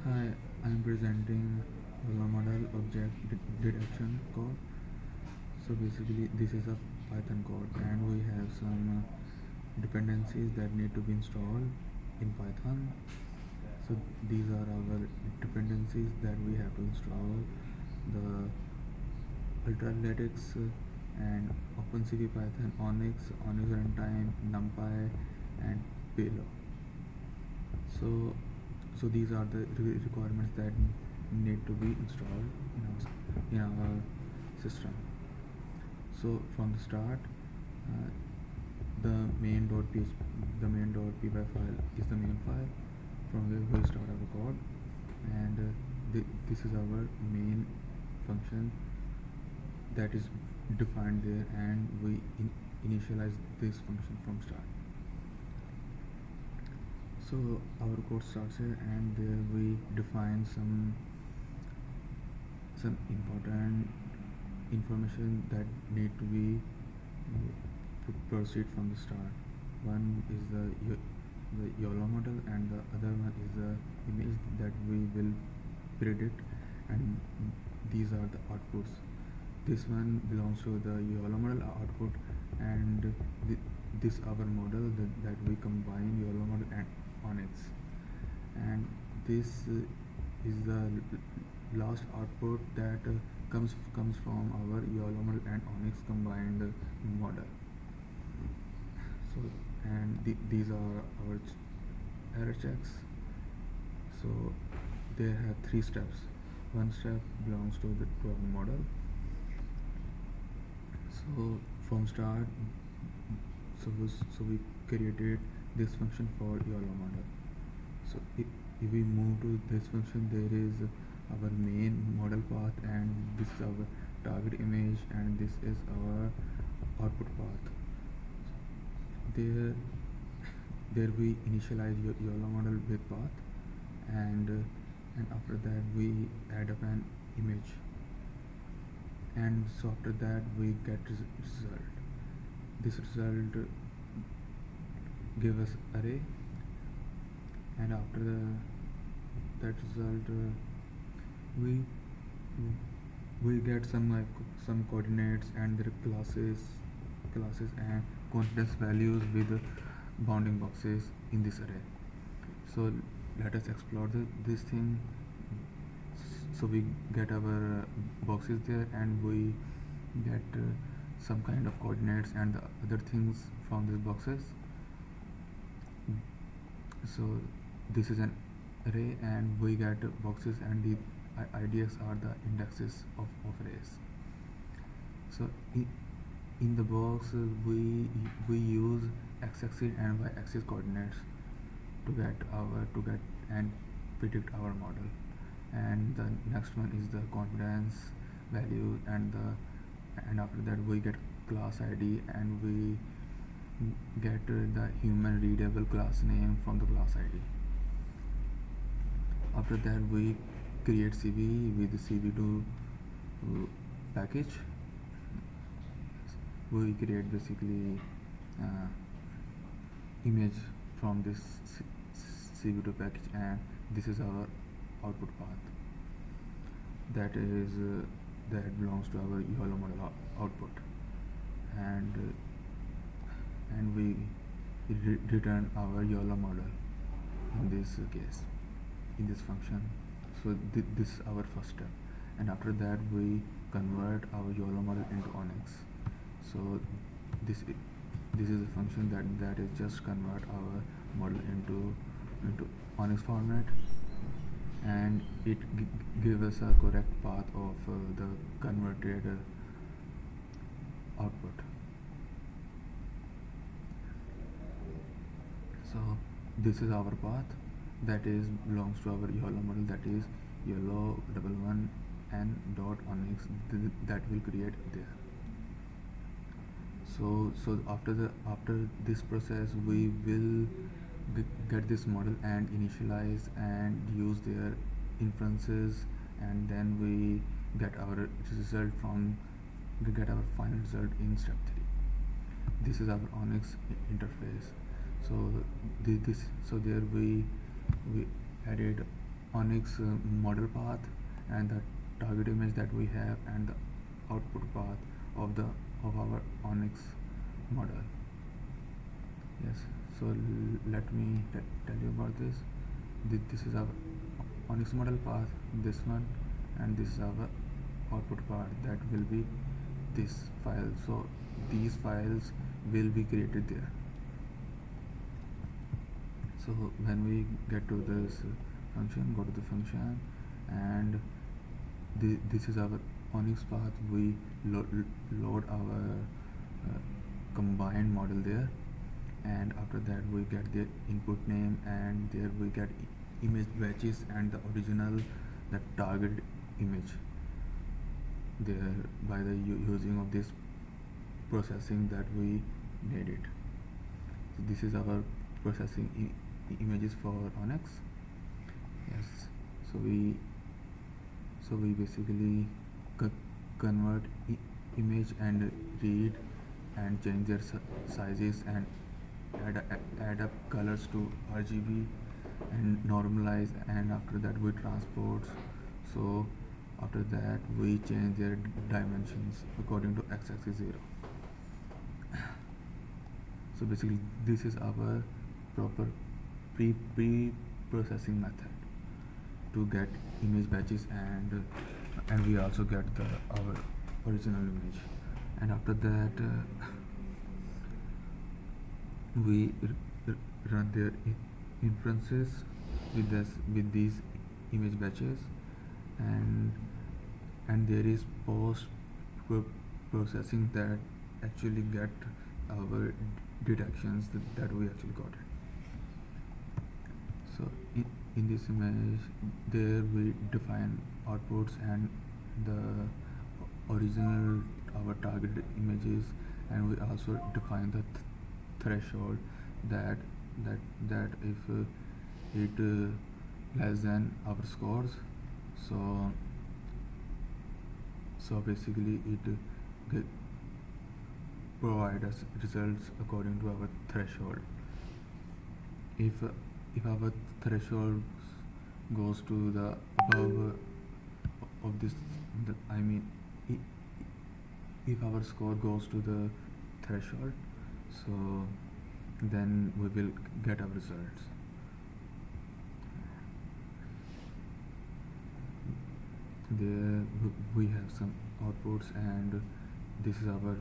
Hi, I am presenting YOLO model object detection code. So basically, this is a Python code, and we have some dependencies that need to be installed in Python. So these are our dependencies that we have to install: the ultralytics and OpenCV Python, ONNX runtime, NumPy, and payload. So, so these are the requirements that need to be installed in our system. So from the start, uh, the main.py file is the main file from where we start our code, and this is our main function that is defined there, and we initialize this function from start. So our code starts here, and there we define some important information that need to be proceed from the start. One is the YOLO model, and the other one is the image that we will predict, and these are the outputs. This one belongs to the YOLO model output, and this our model that we combine YOLO model and ONNX, and this is the last output that comes from our YOLO model and ONNX combined model. So, and these are our error checks. So they have three steps. One step belongs to our model. So from start, we created this function for YOLO model. So if we move to this function, there is our main model path, and this is our target image, and this is our output path. There we initialize YOLO model with path, and after that we add up an image, and so after that we get result. This result give us array, and after that result we we get some coordinates and their classes and confidence values with bounding boxes in this array. So let us explore this thing. So we get our boxes there, and we get some kind of coordinates and the other things from these boxes. So this is an array, and we get boxes, and the IDX are the indexes of arrays. So in the box we use x-axis and y-axis coordinates to get and predict our model, and the next one is the confidence value, and after that we get class ID, and we get the human readable class name from the class ID. After that we create CV with the CV2 package. We create basically image from this CV2 package, and this is our output path that belongs to our YOLO model output, and we return our YOLO model in this case, in this function. So this is our first step, and after that we convert our YOLO model into ONNX. So this is a function that is just convert our model into ONNX format, and it gives us a correct path of the converted output. So this is our path that is belongs to our YOLO model, that is YOLO _1 n dot ONNX that will create there. So after this process we will get this model and initialize and use their inferences, and then we get our result get our final result in step 3. This is our ONNX interface. So there we added ONNX model path and the target image that we have and the output path of the of our ONNX model. Yes, so let me tell you about this. This is our ONNX model path, this one, and this is our output part that will be this file. So these files will be created there. So when we get to this function, go to the function, and this is our ONNX path. We load our combined model there, and after that we get the input name, and there we get image batches and the original, the target image there by the using of this processing that we made it. So this is our processing images for ONNX. Yes, so we basically convert image and read and change their sizes and add up colors to RGB and normalize, and after that we transport. So after that we change their dimensions according to x-axis 0. So basically this is our proper pre-processing method to get image batches, and we also get our original image, and after that we run their inferences with these image batches, and there is post processing that actually get our detections that we actually got it. So in this image there we define outputs and the original our target images, and we also define the threshold that if it less than our scores, so basically it provide us results according to our threshold. If our threshold goes to the above of this, I mean if our score goes to the threshold, so then we will get our results. There we have some outputs, and this is our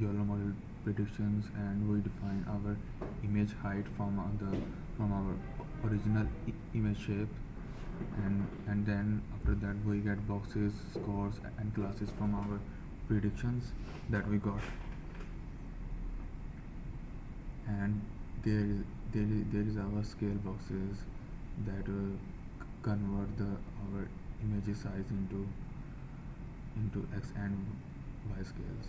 YOLO model predictions, and we define our image height from our original image shape, and then after that we get boxes, scores, and classes from our predictions that we got, and there is our scale boxes that convert our image size into x and y scales.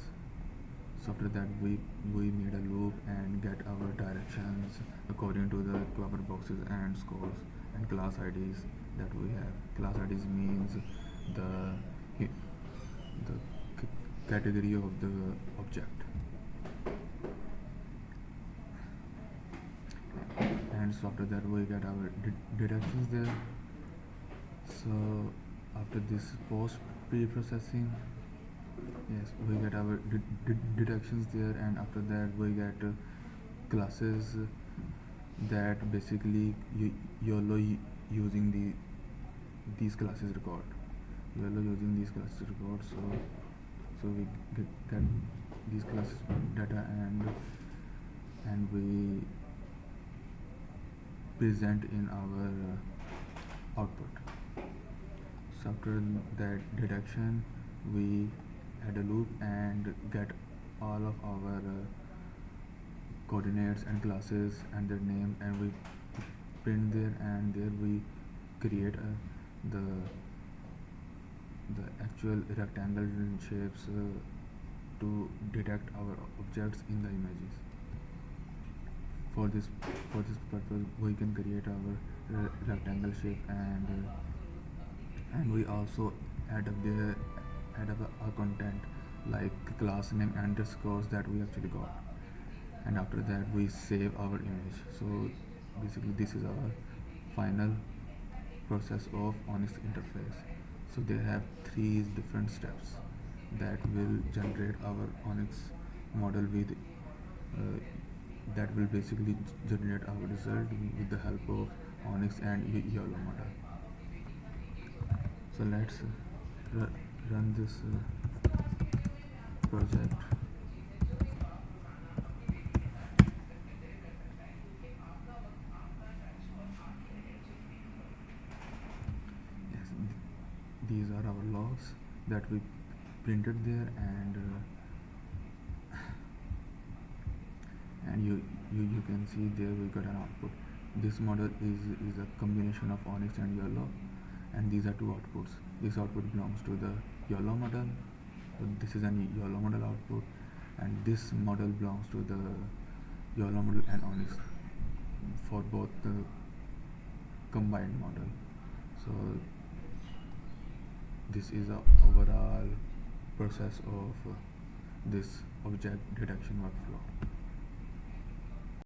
So after that we made a loop and get our directions according to our boxes and scores and class IDs that we have. Class IDs means the category of the object. And so after that we get our deductions there. So after this post pre-processing, yes, we get our deductions there, and after that we get classes that basically YOLO using these classes record. YOLO using these classes record. So we get these classes data, and we present in our output. So after that deduction we add a loop and get all of our coordinates and classes and their name, and we print there, and there we create the actual rectangle shapes to detect our objects in the images. For this purpose we can create our rectangle shape, and we also add up our content like class name and the scores that we actually got, and after that we save our image. So basically this is our final process of ONNX interface. So they have three different steps that will generate our ONNX model with that will basically generate our result with the help of ONNX and YOLO model. So let's run this project. Yes, these are our logs that we printed there, and you can see there we got an output. This model is a combination of ONNX and YOLO, and these are two outputs. This output belongs to the YOLO model, so this is a YOLO model output, and this model belongs to the YOLO model and ONNX for both the combined model. So this is a overall process of this object detection workflow.